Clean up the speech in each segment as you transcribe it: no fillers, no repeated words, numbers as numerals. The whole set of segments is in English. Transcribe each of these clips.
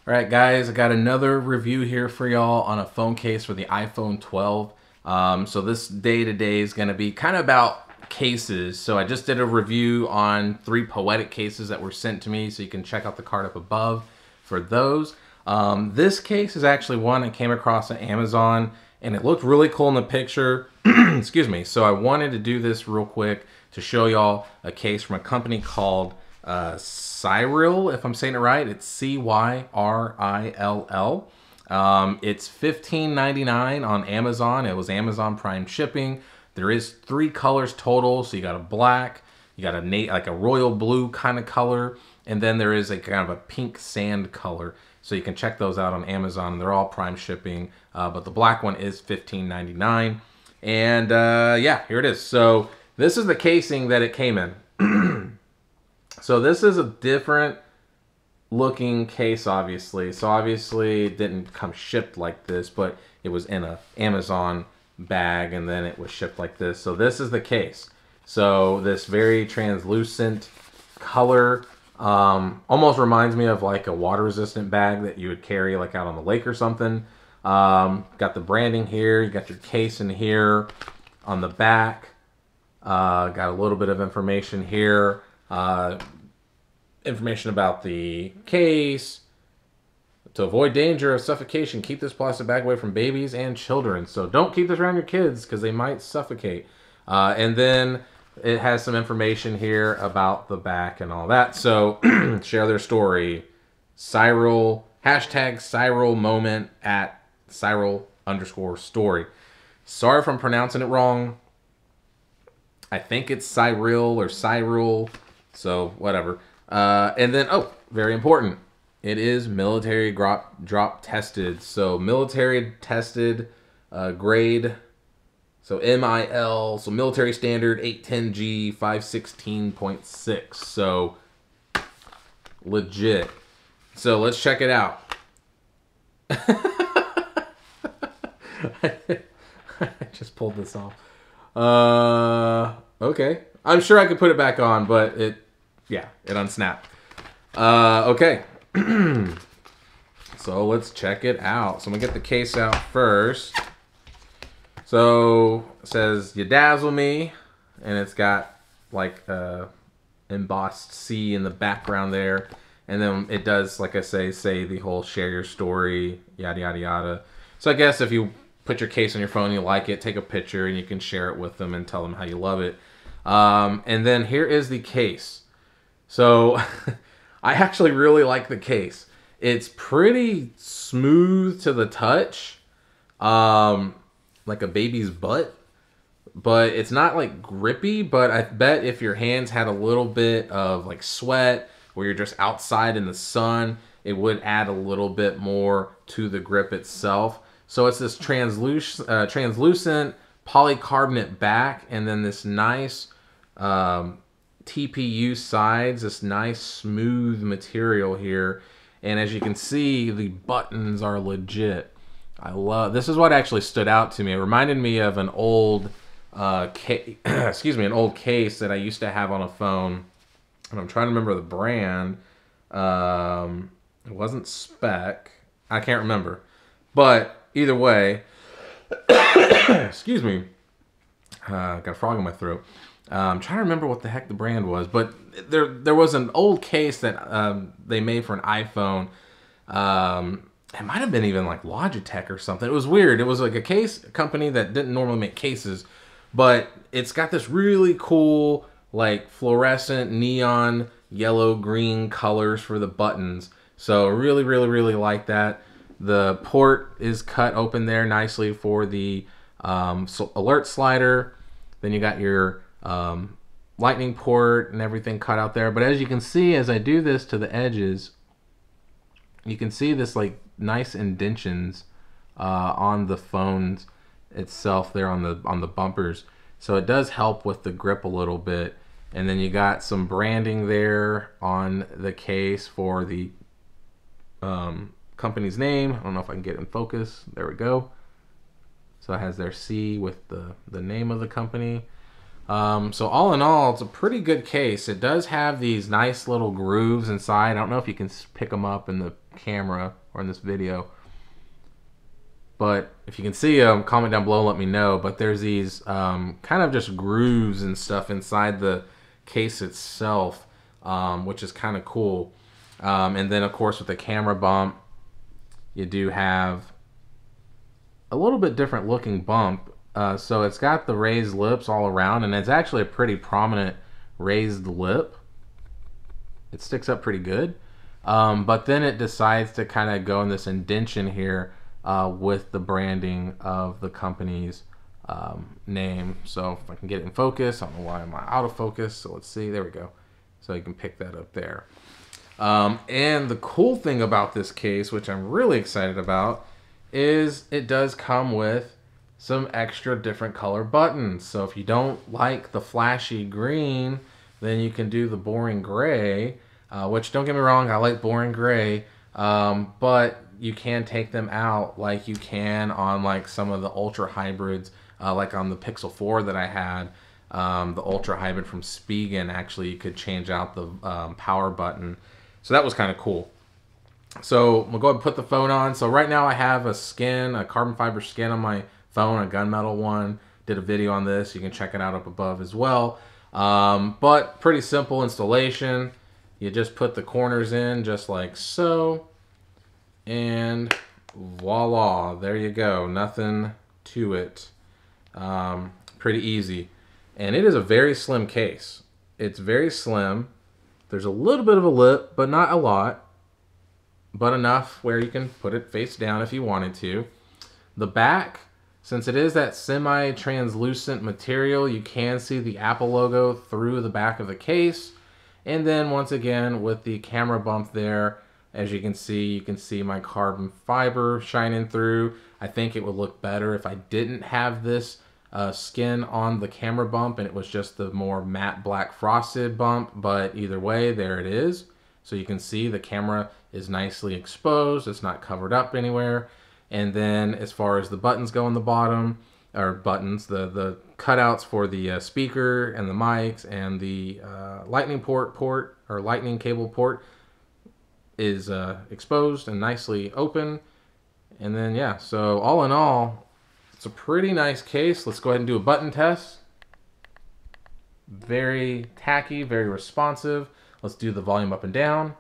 All right, guys, I got another review here for y'all on a phone case for the iPhone 12. So this day today is going to be kind of about cases. So I just did a review on 3 poetic cases that were sent to me, so you can check out the card up above for those. This case is actually one I came across on Amazon, and it looked really cool in the picture. Excuse me. So I wanted to do this real quick to show y'all a case from a company called Cyrill, if I'm saying it right. It's Cyrill. It's $15.99 on Amazon. It was Amazon Prime shipping. There is 3 colors total. So you got a black, you got a royal blue kind of color, and then there is a kind of a pink sand color. So you can check those out on Amazon. They're all Prime shipping, but the black one is $15.99. And yeah, here it is. So this is the casing that it came in. So this is a different looking case, obviously. So obviously it didn't come shipped like this, but it was in a Amazon bag and then it was shipped like this. So this is the case. So this very translucent color almost reminds me of like a water resistant bag that you would carry like out on the lake or something. Got the branding here. You got your case in here on the back. Got a little bit of information here. Information about the case. To avoid danger of suffocation, keep this plastic bag away from babies and children. So don't keep this around your kids because they might suffocate. And then it has some information here about the back and all that. So share their story. Cyrill, #Cyrill moment at Cyrill_story. Sorry if I'm pronouncing it wrong. I think it's Cyrill or Cyrill. So whatever. And then, oh, very important. It is military drop tested. So military tested grade. So MIL. So military standard 810G 516.6. So legit. So let's check it out. I just pulled this off. Okay. I'm sure I could put it back on, but it unsnapped. Okay. So let's check it out. So I'm gonna get the case out first. So it says, "You dazzle me," and it's got like embossed C in the background there. And then it does, like I say the whole share your story, yada, yada, yada. So I guess if you put your case on your phone, you like it, take a picture, and you can share it with them and tell them how you love it. And then here is the case. So I actually really like the case. It's pretty smooth to the touch, like a baby's butt, but it's not like grippy. But I bet if your hands had a little bit of like sweat, or you're just outside in the sun, it would add a little bit more to the grip itself. So it's this translucent polycarbonate back, and then this nice TPU sides, this nice smooth material here. And as you can see, the buttons are legit. I love this. Is what actually stood out to me. It reminded me of an old an old case that I used to have on a phone, and I'm trying to remember the brand. It wasn't Spec. I can't remember, but either way, excuse me, got a frog in my throat. I'm trying to remember what the heck the brand was, but there was an old case that they made for an iPhone. It might have been even like Logitech or something. It was weird. It was like a case company that didn't normally make cases, but it's got this really cool like fluorescent neon yellow green colors for the buttons. So really, really, really like that. The port is cut open there nicely for the alert slider. Then you got your lightning port and everything cut out there. But as you can see, as I do this to the edges, you can see this like nice indentions on the phones itself there on the bumpers. So it does help with the grip a little bit. And then you got some branding there on the case for the company's name. I don't know if I can get it in focus. There we go. So it has their C with the name of the company. So all in all, it's a pretty good case. It does have these nice little grooves inside. I don't know if you can pick them up in the camera or in this video, but if you can see them, comment down below and let me know. But there's these kind of just grooves and stuff inside the case itself, which is kind of cool. And then of course with the camera bump, you do have a little bit different looking bump. So it's got the raised lips all around, and it's actually a pretty prominent raised lip. It sticks up pretty good. But then it decides to kind of go in this indentation here with the branding of the company's name. So if I can get it in focus, I don't know why I'm out of focus. So let's see, there we go. So you can pick that up there. And the cool thing about this case, which I'm really excited about, is it does come with some extra different color buttons. So if you don't like the flashy green, then you can do the boring gray, which don't get me wrong, I like boring gray, but you can take them out like you can on like some of the ultra hybrids, like on the Pixel 4 that I had, the ultra hybrid from Spigen. Actually, you could change out the power button. So that was kind of cool. So we'll go ahead and put the phone on. So right now I have a carbon fiber skin on my phone, a gunmetal one. Did a video on this. You can check it out up above as well. But pretty simple installation. You just put the corners in just like so. And voila, there you go. Nothing to it. Pretty easy. And it is a very slim case. It's very slim. There's a little bit of a lip, but not a lot. But enough where you can put it face down if you wanted to. The back, since it is that semi-translucent material, you can see the Apple logo through the back of the case. And then once again, with the camera bump there, as you can see my carbon fiber shining through. I think it would look better if I didn't have this skin on the camera bump and it was just the more matte black frosted bump. But either way, there it is. So you can see the camera is nicely exposed. It's not covered up anywhere. And then as far as the buttons go on the bottom, or buttons, the cutouts for the speaker and the mics and the lightning cable port is exposed and nicely open. And then yeah, so all in all, it's a pretty nice case. Let's go ahead and do a button test. Very tacky, very responsive. Let's do the volume up and down.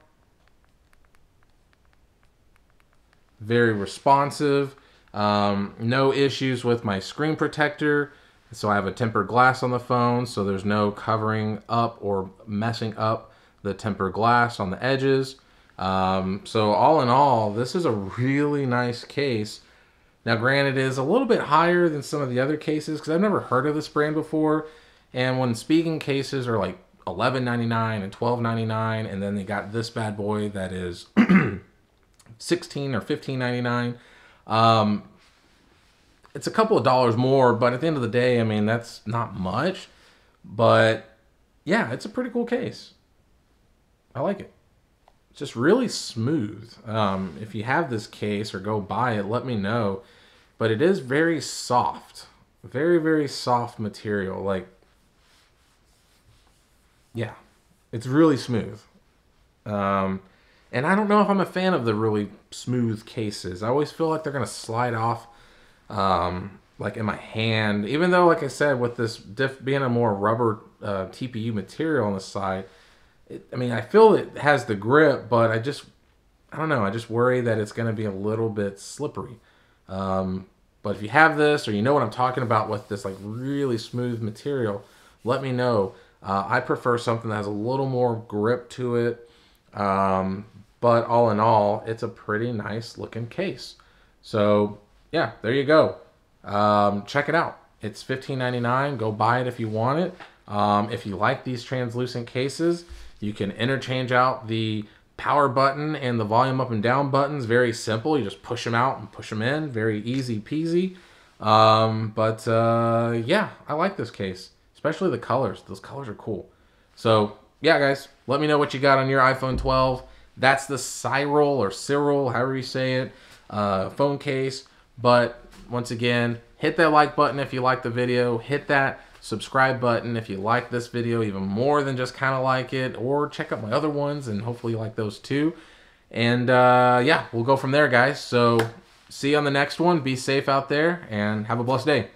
Very responsive. No issues with my screen protector. So I have a tempered glass on the phone, so there's no covering up or messing up the tempered glass on the edges. So all in all, this is a really nice case. Now granted, it is a little bit higher than some of the other cases because I've never heard of this brand before. And when Spigen cases are like $11.99 and $12.99, and then they got this bad boy that is $16 or $15.99. It's a couple of dollars more, but at the end of the day, I mean, that's not much. But yeah, it's a pretty cool case. I like it. It's just really smooth. If you have this case or go buy it, let me know. But it is very soft. Very, very soft material. Like, yeah, it's really smooth. And I don't know if I'm a fan of the really smooth cases. I always feel like they're going to slide off like in my hand. Even though, like I said, with this being a more rubber TPU material on the side, I mean, I feel it has the grip, but I don't know. I just worry that it's going to be a little bit slippery. But if you have this, or you know what I'm talking about with this like really smooth material, let me know. I prefer something that has a little more grip to it. But all in all, it's a pretty nice looking case. So yeah, there you go. Check it out. It's $15.99. Go buy it if you want it. If you like these translucent cases, you can interchange out the power button and the volume up and down buttons. Very simple. You just push them out and push them in. Very easy peasy. Yeah, I like this case, especially the colors. Those colors are cool. So yeah, guys, let me know what you got on your iPhone 12. That's the Cyrill, however you say it, phone case. But once again, hit that like button if you like the video. Hit that subscribe button if you like this video even more than just kind of like it, or check out my other ones and hopefully you like those too. And yeah, we'll go from there, guys. So see you on the next one. Be safe out there and have a blessed day.